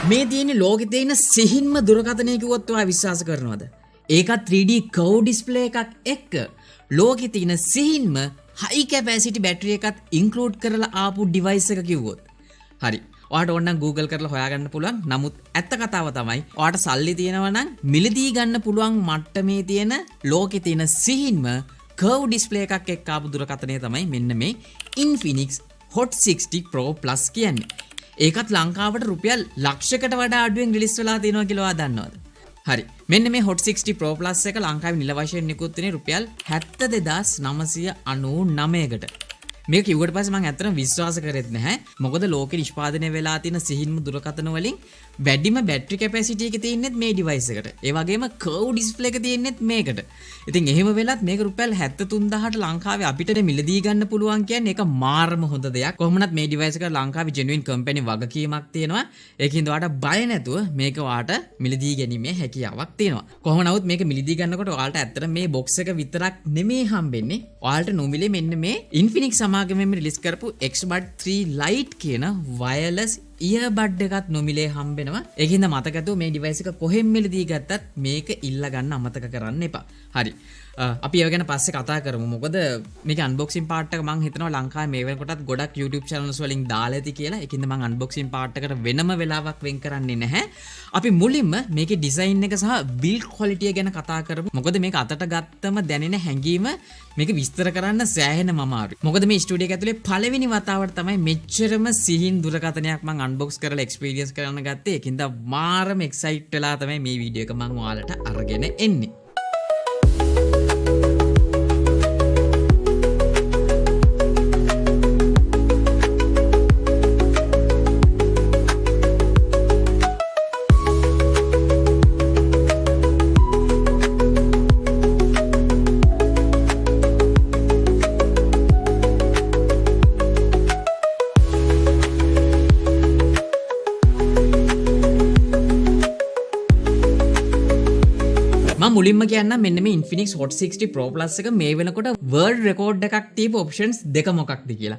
මේ තියෙන ලෝකෙ තියෙන සිහින්ම දුරකථනය කිව්වොත් ඔයා විශ්වාස කරනවද? ඒකත් 3D curve display එකක් එක්ක ලෝකෙ තියෙන සිහින්ම high capacity battery එකත් include කරලා ආපු device එක කිව්වොත්. හරි. ඔයාට ඕනනම් Google කරලා හොයාගන්න පුළුවන්. නමුත් ඇත්ත කතාව තමයි ඔයාට සල්ලි තියෙනවා නම් මිලදී ගන්න පුළුවන් මට්ටමේ තියෙන ලෝකෙ තියෙන සිහින්ම curve display එකක් එක්ක ආපු දුරකථනය තමයි මෙන්න මේ Infinix Hot 60 Pro Plus කියන්නේ. ඒකත් ලංකාවට රුපියල් ලක්ෂයකට වඩා අඩුවෙන් රිලීස් වෙලා තියෙනවා කියලා ඔයා දන්නවද? හරි. මෙන්න මේ Hot 60 Pro Plus එක ලංකාවේ නිල වශයෙන් නිකුත් වෙන්නේ රුපියල් 72999කට. මේක කිව්වට පස්සේ මම ඇත්තටම විශ්වාස කරෙත් නැහැ. මොකද ලෝකෙ නිෂ්පාදනය වෙලා තියෙන සිහින්ම දුරකථන වලින් වැඩිම බැටරි කැපැසිටි එක තියෙන්නේ මේ ඩිවයිස් එකට. ඒ වගේම කර්ව් ඩිස්ප්ලේ එක තියෙන්නේ මේකට. ඉතින් එහෙම වෙලත් මේක රුපියල් 73000ට ලංකාවේ අපිට මිලදී ගන්න පුළුවන් කියන්නේ ඒක මාරම හොඳ දෙයක්. කොහොමනත් මේ ඩිවයිස් එක ලංකාවේ ජෙනුයින් කම්පැනි වගකීමක් තියෙනවා. ඒකින්ද ඔයාලට බය නැතුව මේක ඔයාලට මිලදී ගැනීමේ හැකියාවක් තියෙනවා. කොහොම නමුත් මේක මිලදී ගන්නකොට ඔයාලට ඇත්තට මේ බොක්ස් එක විතරක් නෙමෙයි හම්බෙන්නේ. ඔයාලට නොමිලේ මෙන්න මේ Infinix සමාගමෙන් රිලීස් කරපු Xbud 3 Lite කියන wireless earbud එකත් නොමිලේ හම්බෙනවා. ඒකින්ද මතකතු මේ ඩිවයිස් එක කොහෙන් මිලදී ගත්තත් මේක ඉල්ල ගන්න අමතක කරන්න එපා. හරි. අපි ඒව ගැන පස්සේ කතා කරමු. මොකද මේක අන්බොක්සින් පාර්ට් එක මම හිතනවා ලංකාවේ මේ වෙනකොටත් ගොඩක් YouTube channels වලින් දාලා ඇති කියලා. ඒකින්ද මම අන්බොක්සින් පාර්ට් එකට වෙනම වෙලාවක් වෙන් කරන්නේ නැහැ. අපි මුලින්ම මේකේ ඩිසයින් එක සහ බිල්ඩ් ක්වොලිටි ගැන කතා කරමු. මොකද මේක අතට ගත්තම දැනෙන හැඟීම මේක විස්තර කරන්න සෑහෙනම අමාරුයි. මොකද මේ ස්ටුඩියෝ එක ඇතුලේ පළවෙනි වතාවට තමයි මෙච්චරම සිහින් දුරකථනයක් මම අන්බොක්ස් කරලා එක්ස්පීරියන්ස් කරන්න ගත්තේ. ඒකින්ද මාරම එක්සයිට් වෙලා තමයි මේ වීඩියෝ එක මම ඔයාලට අරගෙන එන්නේ. මුලින්ම කියන්න මෙන්න මේ Infinix Hot 60 Pro Plus එක මේ වෙනකොට world record එකක් තියපු options දෙක මොකක්ද කියලා.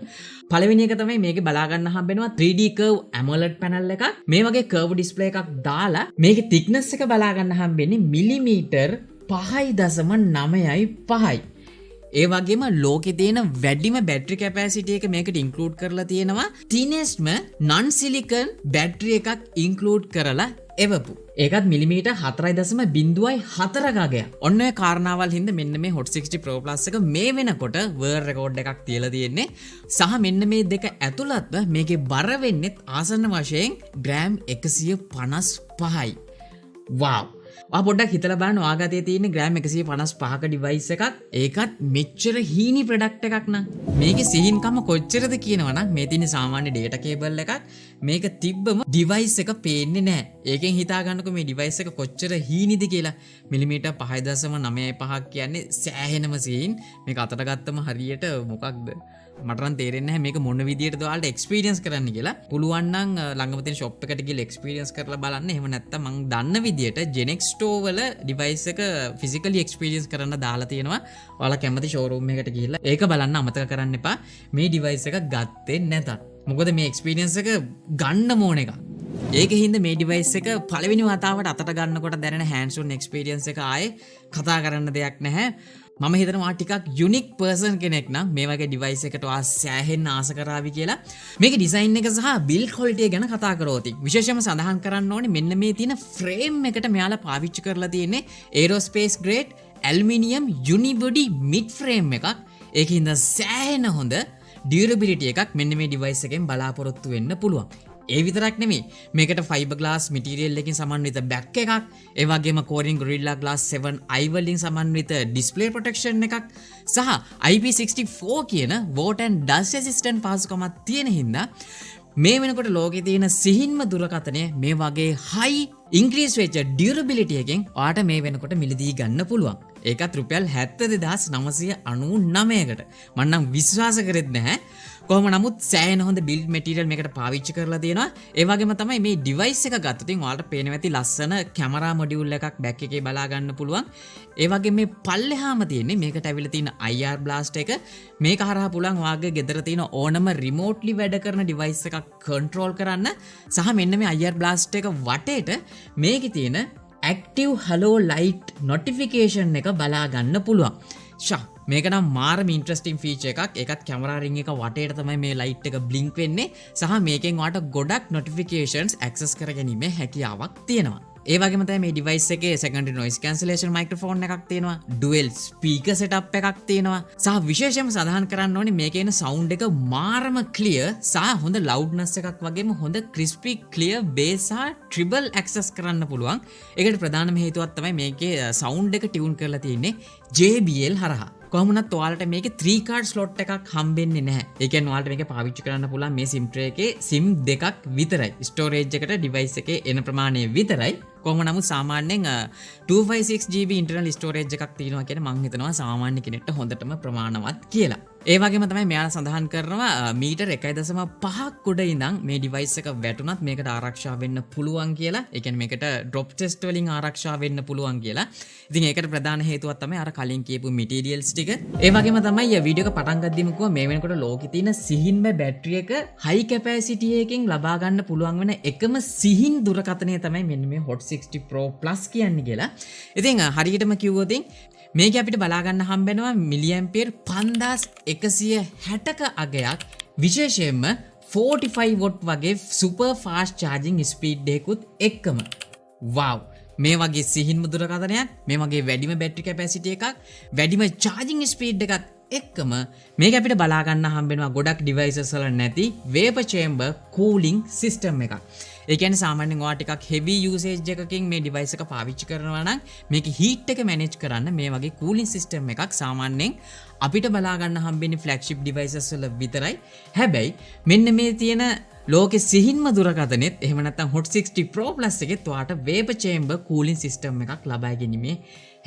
පළවෙනි එක තමයි මේකේ බලා ගන්න හම්බෙනවා 3D curve AMOLED panel එකක්. මේ වගේ curve display එකක් දාලා මේකේ thickness එක බලා ගන්න හම්බෙන්නේ මිලිමීටර් 5.95යි. ඒ වගේම ලෝකේ තියෙන වැඩිම බැටරි කැපැසිටි එක මේකට ඉන්ක්ලූඩ් කරලා තියෙනවා. thinnestම non silicon බැටරි එකක් ඉන්ක්ලූඩ් කරලා එවපු. ඒකත් මිලිමීටර් 4.04 ගගයක්. ඔන්න ඔය කාරණාවල් හින්දා මෙන්න මේ Hot 60 Pro Plus එක මේ වෙනකොට world record එකක් තියලා තියෙන්නේ. සහ මෙන්න මේ දෙක ඇතුළත්ව මේකේ බර වෙන්නේ ආසන්න වශයෙන් ග්‍රෑම් 155යි. wow. ඔයා පොඩ්ඩක් හිතලා බලන්න ඔයාගතේ තියෙන ග්‍රෑම් 155ක ඩිවයිස් එකක්. ඒකත් මෙච්චර හීනි ප්‍රොඩක්ට් එකක් නම් මේකේ සිහින්කම කොච්චරද කියනවනම් මේ තියෙන සාමාන්‍ය data cable එකක් මේක තිබ්බම ඩිවයිස් එක පේන්නේ නැහැ. ඒකෙන් හිතා ගන්නකො මේ ඩිවයිස් එක කොච්චර හීනිද කියලා. මිලිමීටර් 5.95ක් කියන්නේ සෑහෙනම සිහින්. මේක අතට ගත්තම හරියට මොකක්ද මට නම් තේරෙන්නේ නැහැ මේක මොන විදියටද ඔයාලට එක්ස්පීරියන්ස් කරන්න කියලා. පුළුවන් නම් ළඟම තියෙන ෂොප් එකට ගිහලා එක්ස්පීරියන්ස් කරලා බලන්න. එහෙම නැත්නම් මම දන්න විදියට Genex Store වල ඩිවයිස් එක ෆිසිකලි එක්ස්පීරියන්ස් කරන්න දාලා තියෙනවා. ඔයාලා කැමති ෂෝරූම් එකකට ගිහලා ඒක බලන්න අමතක කරන්න එපා. මේ ඩිවයිස් එක ගත්තේ නැතත්. මොකද මේ එක්ස්පීරියන්ස් එක ගන්න ඕන එකක්. ඒකින්ද මේ ඩිවයිස් එක පළවෙනි වතාවට අතට ගන්නකොට දැනෙන hands on experience එක ආයේ කතා කරන්න දෙයක් නැහැ. මම හිතනවා ටිකක් යුනික් පර්සන් කෙනෙක් නම් මේ වගේ ඩිවයිස් එකට ඔයා සෑහෙන්න ආස කරાવી කියලා. මේකේ ඩිසයින් එක සහ බිල්ඩ් ක්වොලිටි ගැන කතා කරොත් විශේෂයෙන්ම සඳහන් කරන්න ඕනේ මෙන්න මේ තියෙන ෆ්‍රේම් එකට මෙයාලා පාවිච්චි කරලා තියෙන්නේ ඒරෝස්පේස් ග්‍රේඩ් ඇලුමිනියම් යුනිබොඩි මිඩ් ෆ්‍රේම් එකක්. ඒකින්ද සෑහෙන හොඳ ඩියුරබිලිටි එකක් මෙන්න මේ ඩිවයිස් එකෙන් බලාපොරොත්තු වෙන්න පුළුවන්. ඒ විතරක් නෙමෙයි මේකට ෆයිබර් ග්ලාස් මැටීරියල් එකකින් සමන්විත බැක් එකක්, ඒ වගේම Corning Gorilla Glass 7i වලින් සමන්විත ඩිස්ප්ලේ ප්‍රොටෙක්ෂන් එකක් සහ IP64 කියන water and dust resistant පහසුකමක් තියෙන හින්දා මේ වෙනකොට ලෝකේ තියෙන සිහින්ම දුරකථනය මේ වගේ high increase වෙච්ච durability එකෙන් ඔයාට මේ වෙනකොට මිලදී ගන්න පුළුවන්. ඒකත් රුපියල් 72999කට. මම නම් විශ්වාස කරෙත් නැහැ. කොහොම නමුත් සෑහෙන හොඳ බිල්ඩ් මැටීරියල් මේකට පාවිච්චි කරලා තියෙනවා. ඒ වගේම තමයි මේ ඩිවයිස් එක ගත්තොත් ඔයාලට පේනවා ඇති ලස්සන කැමරා මොඩියුල් එකක් බෑක් එකේ බලා ගන්න පුළුවන්. ඒ වගේ මේ පල්ලෙහාම තියෙන්නේ මේකට ඇවිල්ලා තියෙන IR blast එක. මේක හරහා පුළුවන් ඔයාගේ ගෙදර තියෙන ඕනම රිමෝට්ලි වැඩ කරන ඩිවයිස් එකක් කන්ට්‍රෝල් කරන්න. සහ මෙන්න මේ IR blast එක වටේට මේකේ තියෙන active hello light notification එක බලා ගන්න පුළුවන්. මේක නම් මාරම ඉන්ට්‍රස්ටිං ෆීචර් එකක්. ඒකත් කැමරා රින් එක වටේට තමයි මේ ලයිට් එක බ්ලින්ක් වෙන්නේ. සහ මේකෙන් ඔයාලට ගොඩක් notifications access කරගැනීමේ හැකියාවක් තියෙනවා. ඒ වගේම තමයි මේ ඩිවයිස් එකේ secondary noise cancellation microphone එකක් තියෙනවා. dual speaker setup එකක් තියෙනවා. සහ විශේෂයෙන්ම සඳහන් කරන්න ඕනේ මේකේ එන sound එක මාරම clear සහ හොඳ loudness එකක් වගේම හොඳ crispy clear bass සහ treble access කරන්න පුළුවන්. ඒකට ප්‍රධානම හේතුවක් තමයි මේකේ sound එක tune කරලා තියෙන්නේ JBL හරහා. කොහොමුණත් ඔයාලට මේකේ 3 card slot එකක් හම්බෙන්නේ නැහැ. ඒ කියන්නේ ඔයාලට මේක පාවිච්චි කරන්න පුළුවන් මේ SIM tray එකේ SIM දෙකක් විතරයි. storage එකට device එකේ එන ප්‍රමාණය විතරයි. කොහොම නමුත් සාමාන්‍යයෙන් 256GB internal storage එකක් තියෙනවා කියන මම හිතනවා සාමාන්‍ය කෙනෙක්ට හොඳටම ප්‍රමාණවත් කියලා. ඒ වගේම තමයි මෙයාලා සඳහන් කරනවා මීටර් 1.5ක් උඩ ඉඳන් මේ device එක වැටුණත් මේකට ආරක්ෂා වෙන්න පුළුවන් කියලා. ඒ කියන්නේ මේකට drop test වලින් ආරක්ෂා වෙන්න පුළුවන් කියලා. ඉතින් ඒකට ප්‍රධාන හේතුවක් තමයි අර කලින් කියපු materials ටික. ඒ වගේම තමයි වීඩියෝ එක පටන් ගද්දිම කිව්වා මේ වෙනකොට ලෝකේ තියෙන සිහින්ම බැටරි එක high capacity එකකින් ලබා ගන්න පුළුවන් වෙන එකම සිහින් දුරකථනය තමයි මෙන්න මේ Hot 60 Pro Plus කියන්නේ කියලා. ඉතින් හරියටම කිව්වොත් මේක අපිට බලා ගන්න හම්බෙනවා මිලිඇම්පියර් 5160ක අගයක් විශේෂයෙන්ම 45 watt වගේ super fast charging speed එකකුත් එක්කම. wow මේ වගේ සිහින්ම දුරකථනයක් මේ වගේ වැඩිම බැටරි කැපැසිටි එකක් වැඩිම charging speed එකක් එක්කම මේක අපිට බලා ගන්න හම්බෙනවා ගොඩක් devices වල නැති vapor chamber cooling system එකක්. ඒ කියන්නේ සාමාන්‍යයෙන් ඔයා ටිකක් heavy usage එකකින් මේ device එක පාවිච්චි කරනවා නම් මේක heat එක manage කරන්න මේ වගේ cooling system එකක් සාමාන්‍යයෙන් අපිට බලා ගන්න හම්බෙන්නේ flagship devices වල විතරයි. හැබැයි මෙන්න මේ තියෙන ලෝකෙ සිහින්ම දුරකථනෙත් එහෙම නැත්නම් Hot 60 Pro Plus එකෙත් ඔයාට vapor chamber cooling system එකක් ලබා ගැනීමේ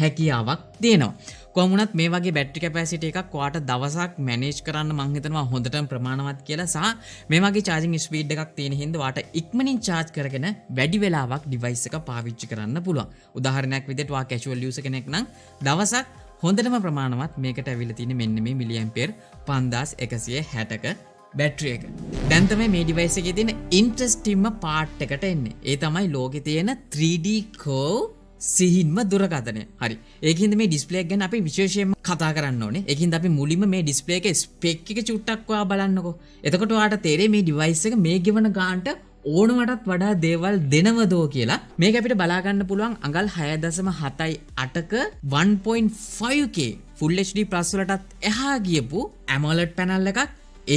හැකියාවක් තියෙනවා. කොහොම වුණත් මේ වගේ බැටරි කැපැසිටි එකක් ඔයාට දවසක් මැනේජ් කරන්න මම හිතනවා හොඳටම ප්‍රමාණවත් කියලා. සහ මේ වගේ charging speed එකක් තියෙන හින්දා ඔයාට ඉක්මනින් charge කරගෙන වැඩි වෙලාවක් device එක පාවිච්චි කරන්න පුළුවන්. උදාහරණයක් විදිහට ඔයා casual user කෙනෙක් නම් දවසක් හොඳටම ප්‍රමාණවත් මේකට ඇවිල්ලා තියෙන මෙන්න මේ මිලිඇම්පියර් 5160ක බැටරි එක. දැන් තමයි මේ device එකේ තියෙන interestingම part එකට එන්නේ. ඒ තමයි ලෝකේ තියෙන 3D curve සිහින්ම දුරකථනය. හරි. ඒකින්ද මේ ඩිස්ප්ලේ එක ගැන අපි විශේෂයෙන්ම කතා කරන්න ඕනේ. ඒකින්ද අපි මුලින්ම මේ ඩිස්ප්ලේ එකේ ස්පෙක් එක චුට්ටක් ඔයා බලන්නකෝ. එතකොට ඔයාට තේරෙයි මේ device එක මේ ගෙවන ගානට ඕනවටත් වඩා දේවල් දෙනවදෝ කියලා. මේක අපිට බලා ගන්න පුළුවන් අඟල් 6.78ක 1.5K Full HD Plus වලටත් එහා ගියපු AMOLED panel එකක්.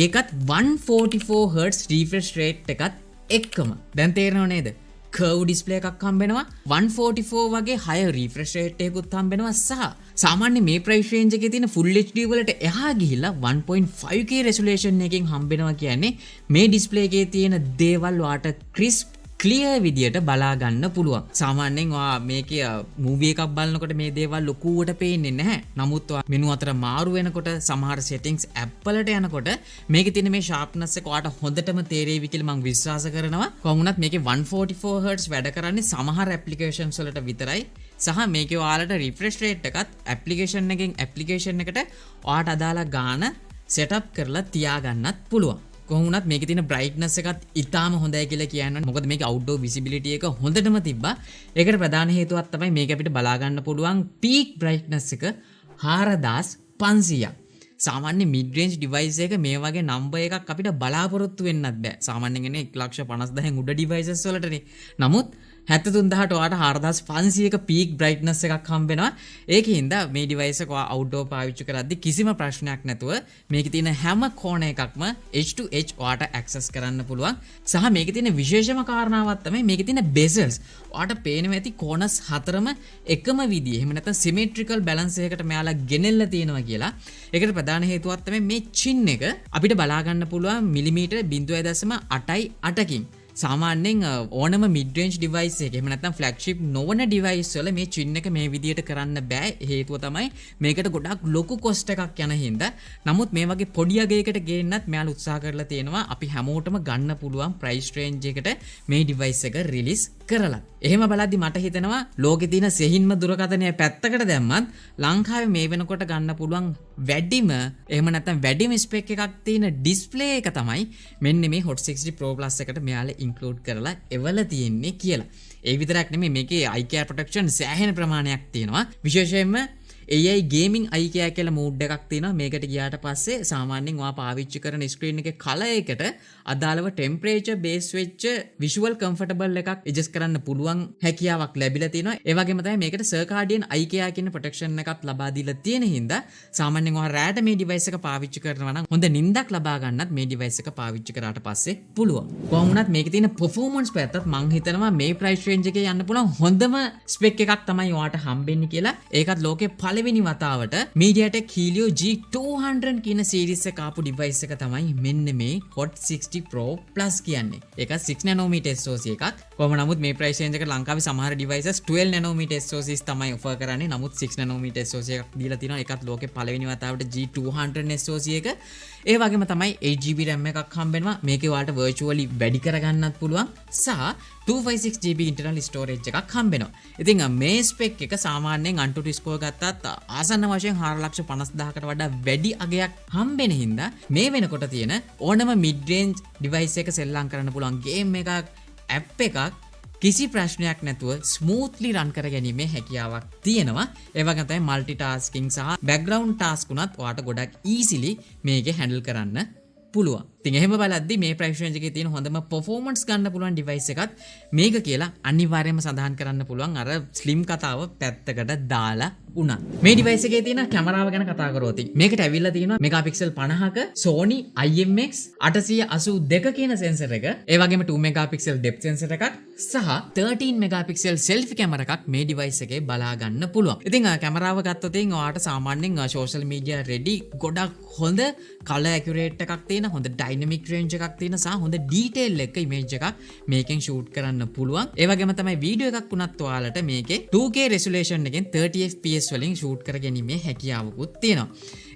ඒකත් 144Hz refresh rate එකත් එක්කම. දැන් තේරෙනව නේද? curve display එකක් හම්බෙනවා 144 වගේ high refresh rate එකකුත් හම්බෙනවා සහ සාමාන්‍ය මේ price range එකේ තියෙන full HD වලට එහා ගිහිල්ලා 1.5K resolution එකකින් හම්බෙනවා කියන්නේ මේ display එකේ තියෙන දේවල් ඔයාට crisp clear විදියට බලා ගන්න පුළුවන්. සාමාන්‍යයෙන් ඔයා මේකේ movie එකක් බලනකොට මේ දේවල් ලොකුවට පේන්නේ නැහැ. නමුත් ඔයා මෙනු අතර මාරු වෙනකොට සමහර settings app වලට යනකොට මේකේ තියෙන මේ sharpness එක ඔයාට හොඳටම තේරෙවි කියලා මම විශ්වාස කරනවා. කොහොම වුණත් මේකේ 144Hz වැඩ කරන්නේ සමහර applications වලට විතරයි. සහ මේකේ ඔයාලට refresh rate එකත් application එකෙන් application එකට ඔයාට අදාළ ගාන setup කරලා තියාගන්නත් පුළුවන්. කොහොම වුණත් මේකේ තියෙන brightness එකත් ඉතාම හොඳයි කියලා කියන්න. මොකද මේකේ outdoor visibility එක හොඳටම තිබ්බා. ඒකට ප්‍රධාන හේතුවක් තමයි මේක අපිට බලා ගන්න පුළුවන් peak brightness එක 4500ක්. සාමාන්‍ය mid range device එක මේ වගේ number එකක් අපිට බලාපොරොත්තු වෙන්නත් බෑ. සාමාන්‍යයෙන් 1,50,000 උඩ devices වලටනේ. නමුත් 73000ට ඔයාට 4500ක peak brightness එකක් හම්බෙනවා. ඒකින්ද මේ device එක outdoor පාවිච්චි කරද්දී කිසිම ප්‍රශ්නයක් නැතුව මේකේ තියෙන හැම corner එකක්ම edge to edge ඔයාට access කරන්න පුළුවන්. සහ මේකේ තියෙන විශේෂම කාරණාවක් තමයි මේකේ තියෙන bezels. ඔයාට පේනවා ඇති corners හතරම එකම විදිහේ. එහෙම නැත්නම් symmetrical balance එකකට මෙයාලා ගෙනෙල්ලා තියෙනවා කියලා. ඒකට ප්‍රධාන හේතුවක් තමයි මේ chin එක අපිට බලා ගන්න පුළුවන් මිලිමීටර 0.88කින්. සාමාන්‍යයෙන් ඕනම mid range device එකක එහෙම නැත්නම් flagship නොවන device වල මේ chin එක මේ විදියට කරන්න බෑ. හේතුව තමයි මේකට ගොඩක් ලොකු cost එකක් යන හින්දා. නමුත් මේ වගේ පොඩි අගයකට ගේන්නත් මෙයාලා උත්සාහ කරලා තියෙනවා අපි හැමෝටම ගන්න පුළුවන් price range එකට මේ device එක release කරලා. එහෙම බලද්දි මට හිතෙනවා ලෝකේ තියෙන සෙහින්ම දුරකථනය පැත්තකට දැම්මත් ලංකාවේ මේ වෙනකොට ගන්න පුළුවන් වැඩිම එහෙම නැත්නම් වැඩිම ස්පෙක් එකක් තියෙන ඩිස්ප්ලේ එක තමයි මෙන්න මේ Hot 60 Pro Plus එකට මෙයාලා ඉන්ක්ලූඩ් කරලා එවල තියෙන්නේ කියලා. ඒ විතරක් නෙමෙයි මේකේ eye care protection සෑහෙන ප්‍රමාණයක් තියෙනවා. විශේෂයෙන්ම AI gaming eye care කියලා මූඩ් එකක් තියෙනවා. මේකට ගියාට පස්සේ සාමාන්‍යයෙන් ඔයා පාවිච්චි කරන ස්ක්‍රීන් එකේ කලර් එකට අදාළව temperature base වෙච්ච visual comfortable එකක් adjust කරන්න පුළුවන් හැකියාවක් ලැබිලා තියෙනවා. ඒ වගේම තමයි මේකට circadian eye care කියන protection එකක් ලබා දීලා තියෙන හින්දා සාමාන්‍යයෙන් ඔයා රැට මේ device එක පාවිච්චි කරනවා නම් හොඳ නිින්දක් ලබා ගන්නත් මේ device එක පාවිච්චි කරාට පස්සේ පුළුවන්. කොහොම වුණත් මේකේ තියෙන performance පැත්තත් මං හිතනවා මේ price range එකේ යන්න පුළුවන් හොඳම spec එකක් තමයි ඔයාට හම්බෙන්නේ කියලා. ඒකත් ලෝකේ පළවෙනි වතාවට MediaTek Helio G200 කියන series එක ආපු device එක තමයි මෙන්න මේ Hot 60 Pro Plus කියන්නේ. ඒක 6 nanometer SoC එකක්. කොහොම නමුත් මේ price range එකට ලංකාවේ සමහර devices 12 nanometer SoCs තමයි offer කරන්නේ. නමුත් 6 nanometer SoC එකක් දීලා තිනවා. ඒකත් ලෝකේ පළවෙනි වතාවට G200 SoC එක. ඒ වගේම තමයි 8GB RAM එකක් හම්බෙනවා. මේකේ ඔයාලට virtually වැඩි කරගන්නත් පුළුවන්. සහ 256GB internal storage එකක් හම්බෙනවා. ඉතින් මේ spec එක සාමාන්‍යයෙන් Antutu score ගත්තත් ආසන්න වශයෙන් 4,50,000කට වඩා වැඩි අගයක් හම්බෙන හින්දා මේ වෙනකොට තියෙන ඕනම mid range device එක සෙල්ලම් කරන්න පුළුවන් game එකක් app එකක් කිසි ප්‍රශ්නයක් නැතුව smoothly run කර ගැනීමේ හැකියාවක් තියෙනවා. ඒ වගේම තමයි multitasking සහ background task උනත් ඔයාලට ගොඩක් easily මේකේ handle කරන්න පුළුවන්. ඉතින් එහෙම බලද්දි මේ price range එකේ තියෙන හොඳම performance ගන්න පුළුවන් device එකත් මේක කියලා අනිවාර්යයෙන්ම සඳහන් කරන්න පුළුවන් අර slim කතාව පැත්තකට දාලා උනා. මේ device එකේ තියෙන කැමරාව ගැන කතා කරොත් මේකට ඇවිල්ලා තියෙනවා megapixel 50ක Sony IMX 882 කියන sensor එක. ඒ වගේම 2 megapixel depth sensor එකක් සහ 13 megapixel selfie camera එකක් මේ device එකේ බලා ගන්න පුළුවන්. ඉතින් කැමරාව ගත්තොත් ඔයාලට සාමාන්‍යයෙන් social media ready ගොඩක් හොඳ color accurate එකක් තියෙන හොඳ dynamic range එකක් තියෙන සහ හොඳ detail එක image එකක් මේකෙන් shoot කරන්න පුළුවන්. ඒ වගේම තමයි වීඩියෝ එකක් වුණත් ඔයාලට මේකේ 2K resolution එකෙන් 30 fps වලින් shoot කරගැනීමේ හැකියාවකුත් තියෙනවා.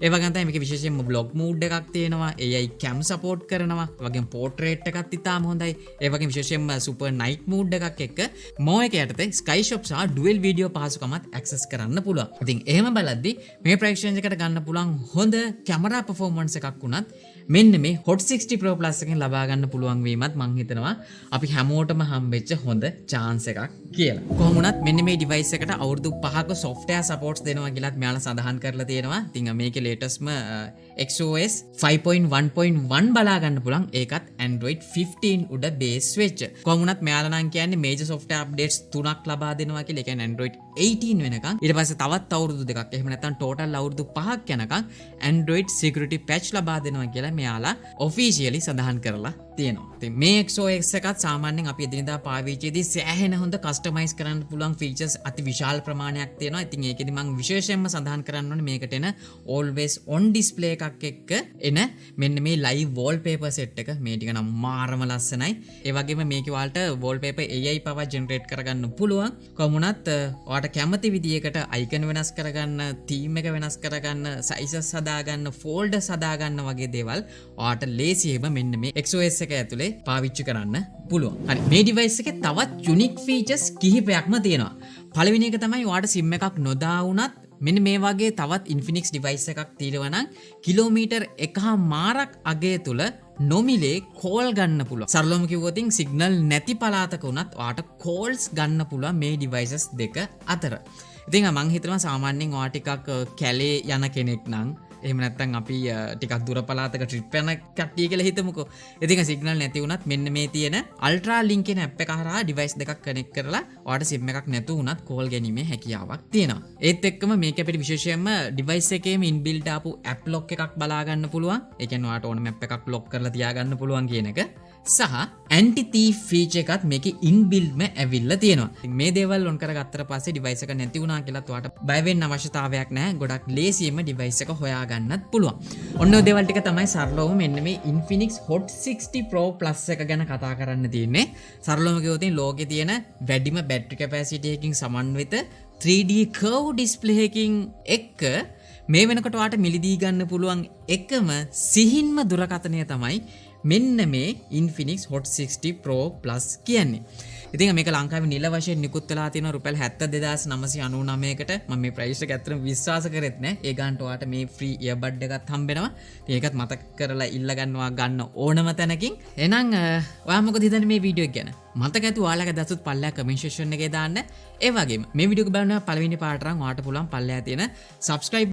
ඒ වගේම තමයි මේකේ විශේෂයෙන්ම vlog mode එකක් තියෙනවා. AI cam support කරනවා. ඒ වගේම portrait එකත් ඉතාම හොඳයි. ඒ වගේම විශේෂයෙන්ම super night mode එකක් එක්ක mo එක යටතේ Skyshop සහ dual video පහසුකමත් access කරන්න පුළුවන්. ඉතින් එහෙම බලද්දි මේ price range එකට ගන්න පුළුවන් හොඳ camera performance එකක් වුණත් මෙන්න මේ Hot 60 Pro Plus එකෙන් ලබා ගන්න පුළුවන් වීමත් මං හිතනවා අපි හැමෝටම හම්බෙච්ච හොඳ chance එකක් කියලා. කොහොම වුණත් මෙන්න මේ device එකට අවුරුදු 5ක software supports දෙනවා කියලාත් මෙයාලා සඳහන් කරලා තියෙනවා. ඉතින් මේකේ latestම XOS 5.1.1 බලා ගන්න පුළුවන්. ඒකත් Android 15 උඩ base වෙච්ච. කොහොම වුණත් මෙයාලා නම් කියන්නේ major software updates 3ක් ලබා දෙනවා කියලා. ඒ කියන්නේ Android 18 වෙනකන්. ඊට පස්සේ තවත් අවුරුදු 2ක් එහෙම නැත්නම් total අවුරුදු 5ක් යනකන් Android security patch ලබා දෙනවා කියලා මෙයාලා officially සඳහන් කරලා තියෙනවා. ඉතින් මේ XOS එකත් සාමාන්‍යයෙන් අපි එදිනදා පාවිච්චියේදී සෑහෙන හොඳ customize කරන්න පුළුවන් features අති විශාල ප්‍රමාණයක් තියෙනවා. ඉතින් ඒකෙදි මම විශේෂයෙන්ම සඳහන් කරන්න ඕනේ මේකට එන always on display එකක් එක්ක එන මෙන්න මේ live wallpaper set එක. මේ ටික නම් මාරම ලස්සනයි. ඒ වගේම මේකේ ඔයාලට wallpaper AI power generate කරගන්න පුළුවන්. කොහොම වුණත් ඔයාලට කැමති විදියකට icon වෙනස් කරගන්න, theme එක වෙනස් කරගන්න, sizes හදාගන්න, folders හදාගන්න වගේ දේවල් ඔයාලට ලේසියෙම මෙන්න මේ XOS එක ඇතුලේ පාවිච්චි කරන්න පුළුවන්. හරි මේ device එකේ තවත් unique features කිහිපයක්ම තියෙනවා. පළවෙනි එක තමයි ඔයාලට SIM එකක් නොදා වුණත් මෙන්න මේ වගේ තවත් Infinix device එකක් තියෙනවා නම් කිලෝමීටර් 1.5ක් අගය තුල නොමිලේ කෝල් ගන්න පුළුවන්. සරලවම කිව්වොත් සිග්නල් නැති පළාතක වුණත් ඔයාලට කෝල්ස් ගන්න පුළුවන් මේ devices දෙක අතර. ඉතින් මම හිතනවා සාමාන්‍යයෙන් ඔයා ටිකක් කැලේ යන කෙනෙක් නම් එහෙම නැත්නම් අපි ටිකක් දුර පළාතක ට්‍රිප් යන කට්ටිය කියලා හිතමුකෝ. ඉතින් සිග්නල් නැති වුණත් මෙන්න මේ තියෙන Ultra Link කියන app එක හරහා device දෙකක් connect කරලා ඔයාලට SIM එකක් නැතු වුණත් කෝල් ගැනීමේ හැකියාවක් තියෙනවා. ඒත් එක්කම මේක අපිට විශේෂයෙන්ම device එකේම inbuilt ආපු app lock එකක් බලා ගන්න පුළුවන්. ඒ කියන්නේ ඔයාලට ඕනම app එකක් lock කරලා තියා ගන්න පුළුවන් කියන එක. සහ ඇන්ටි තීෆ් ෆීචර් එකත් මේකේ ඉන්බිල්ට්ම ඇවිල්ලා තියෙනවා. මේ දේවල් ඔන් කරගත්තට පස්සේ ඩිවයිස් එක නැති වුණා කියලා ඔයාලට බය වෙන්න අවශ්‍යතාවයක් නැහැ. ගොඩක් ලේසියෙන්ම ඩිවයිස් එක හොයාගන්නත් පුළුවන්. ඔන්න ඔය දේවල් ටික තමයි සරලවම මෙන්න මේ Infinix Hot 60 Pro Plus එක ගැන කතා කරන්න තියෙන්නේ. සරලවම කිව්වොත් ලෝකේ තියෙන වැඩිම බැටරි කැපැසිටි එකකින් සමන්විත 3D curve display එකකින් එක්ක මේ වෙනකොට ඔයාලට මිලදී ගන්න පුළුවන් එකම සිහින්ම දුරකථනය තමයි මෙන්න මේ Infinix Hot 60 Pro Plus කියන්නේ. ඉතින් මේක ලංකාවේ නිල වශයෙන් නිකුත් වෙලා තියෙනවා රුපියල් 72999කට. මම මේ ප්‍රයිස් එක ඇත්තටම විශ්වාස කරෙත් නෑ. ඒ ගන්නට ඔයාලට මේ ෆ්‍රී ඉයර්බඩ් එකත් හම්බෙනවා. ඉතින් ඒකත් මතක කරලා ඉල්ල ගන්නවා ගන්න ඕනම තැනකින්. එහෙනම් ඔයා මොකද හිතන්නේ මේ වීඩියෝ එක ගැන? මතක ඇති ඔයාලගේ දසුත් පල්ලෙහා කමෙන්ට් සෙක්ෂන් එකේ දාන්න. ඒ වගේම මේ වීඩියෝ එක බලනවා පළවෙනි පාට නම් ඔයාලට පුළුවන් පල්ලෙහා තියෙන subscribe